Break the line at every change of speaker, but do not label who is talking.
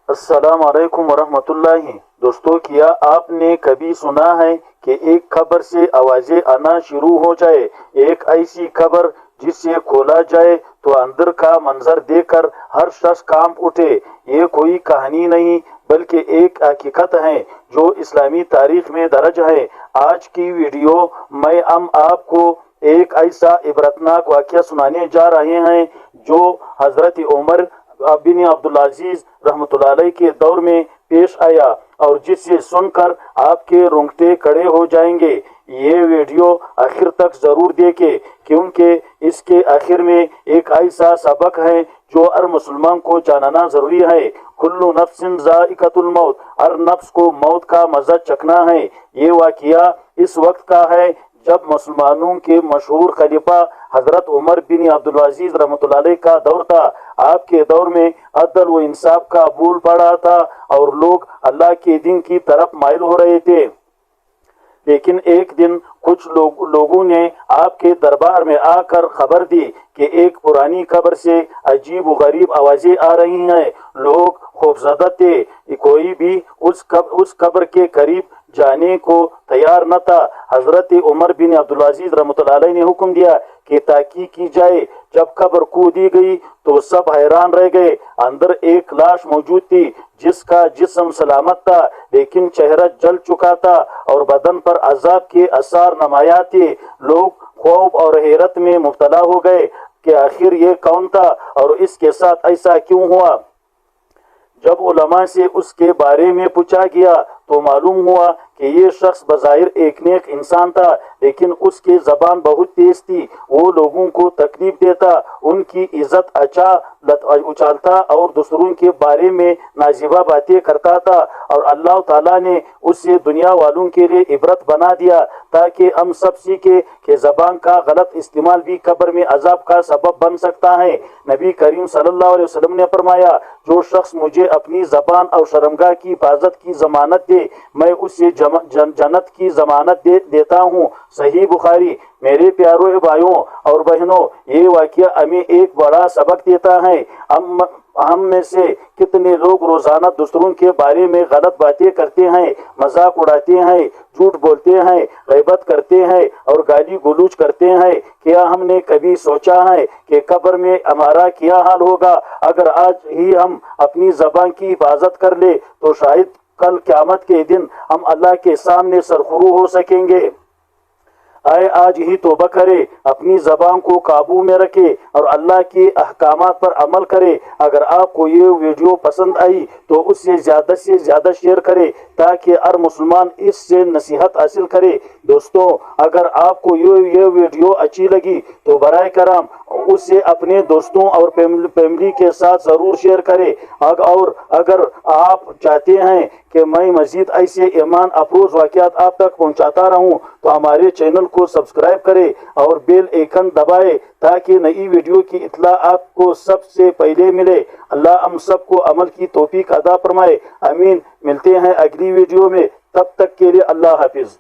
السلام علیکم ورحمۃ اللہ۔ دوستو، کیا آپ نے کبھی سنا ہے کہ ایک خبر سے آوازیں آنا شروع ہو جائے؟ ایک ایسی خبر جس سے کھولا جائے تو اندر کا منظر دیکھ کر ہر شخص کانپ اٹھے۔ یہ کوئی کہانی نہیں بلکہ ایک حقیقت ہے جو اسلامی تاریخ میں درج ہے۔ آج کی ویڈیو میں ہم آپ کو ایک ایسا عبرتناک واقعہ سنانے جا رہے ہیں جو حضرت عمر بن عبدالعزیز رحمۃ اللہ علیہ کے دور میں پیش آیا، اور جس سے سن کر آپ کے رونگٹے کھڑے ہو جائیں گے۔ یہ ویڈیو آخر تک ضرور دیکھیں، کیونکہ اس کے آخر میں ایک ایسا سبق ہے جو ہر مسلمان کو جاننا ضروری ہے۔ کل نفس ذائقۃ الموت، ہر نفس کو موت کا مزہ چکھنا ہے۔ یہ واقعہ اس وقت کا ہے جب مسلمانوں کے مشہور خلیفہ حضرت عمر بن عبدالعزیز رحمۃ اللہ علیہ کا دور تھا۔ آپ کے دور میں عدل و انصاف کا بول پڑا تھا اور لوگ اللہ کے دین کی طرف مائل ہو رہے تھے۔ لیکن ایک دن کچھ لوگوں نے آپ کے دربار میں آ کر خبر دی کہ ایک پرانی قبر سے عجیب و غریب آوازیں آ رہی ہیں۔ لوگ خوفزدہ تھے، کوئی بھی اس قبر کے قریب جانے کو تیار نہ تھا۔ حضرت عمر بن عبدالعزیز رحمۃ اللہ علیہ نے حکم دیا کہ تحقیق کی جائے۔ جب قبر کھودی گئی تو سب حیران رہ گئے۔ اندر ایک لاش موجود تھی جس کا جسم سلامت تھا، لیکن چہرہ جل چکا تھا اور بدن پر عذاب کے آثار نمایاں تھے۔ لوگ خوف اور حیرت میں مبتلا ہو گئے کہ آخر یہ کون تھا اور اس کے ساتھ ایسا کیوں ہوا۔ جب علماء سے اس کے بارے میں پوچھا گیا تو معلوم ہوا کہ یہ شخص بظاہر ایک نیک انسان تھا، لیکن اس کی زبان بہت تیز تھی۔ وہ لوگوں کو تکلیف دیتا، ان کی عزت اچھالتا اور دوسروں کے بارے میں نازیبا باتیں کرتا تھا، اور اللہ تعالیٰ نے اسے دنیا والوں کے لیے عبرت بنا دیا تاکہ ہم سب سیکھیں کہ زبان کا غلط استعمال بھی قبر میں عذاب کا سبب بن سکتا ہے۔ نبی کریم صلی اللہ علیہ وسلم نے فرمایا، جو شخص مجھے اپنی زبان اور شرمگاہ کی حفاظت کی ضمانت دے، میں اسے جنت کی ضمانت دیتا ہوں۔ صحیح بخاری۔ میرے پیاروں بھائیوں اور بہنوں، یہ واقعہ ہمیں ایک بڑا سبق دیتا ہے۔ ہم میں سے کتنے لوگ روزانہ دوسروں کے بارے میں غلط باتیں کرتے ہیں، مذاق اڑاتے ہیں، جھوٹ بولتے ہیں، غیبت کرتے ہیں اور گالی گلوچ کرتے ہیں۔ کیا ہم نے کبھی سوچا ہے کہ قبر میں ہمارا کیا حال ہوگا؟ اگر آج ہی ہم اپنی زبان کی حفاظت کر لیں تو شاید کل قیامت کے دن ہم اللہ کے سامنے سرخرو ہو سکیں گے۔ آئے آج ہی توبہ کرے، اپنی زبان کو قابو میں رکھے اور اللہ کے احکامات پر عمل کرے۔ اگر آپ کو یہ ویڈیو پسند آئی تو اس سے زیادہ شیئر کرے تاکہ ہر مسلمان اس سے نصیحت حاصل کرے۔ دوستو، اگر آپ کو یہ ویڈیو اچھی لگی تو براہ کرم اسے اپنے دوستوں اور فیملی کے ساتھ ضرور شیئر کریں، اور اگر آپ چاہتے ہیں کہ میں مزید ایسے ایمان افروز واقعات آپ تک پہنچاتا رہوں تو ہمارے چینل کو سبسکرائب کریں اور بیل آئیکن دبائیں تاکہ نئی ویڈیو کی اطلاع آپ کو سب سے پہلے ملے۔ اللہ ہم سب کو عمل کی توفیق عطا فرمائے، آمین۔ ملتے ہیں اگلی ویڈیو میں، تب تک کے لیے اللہ حافظ۔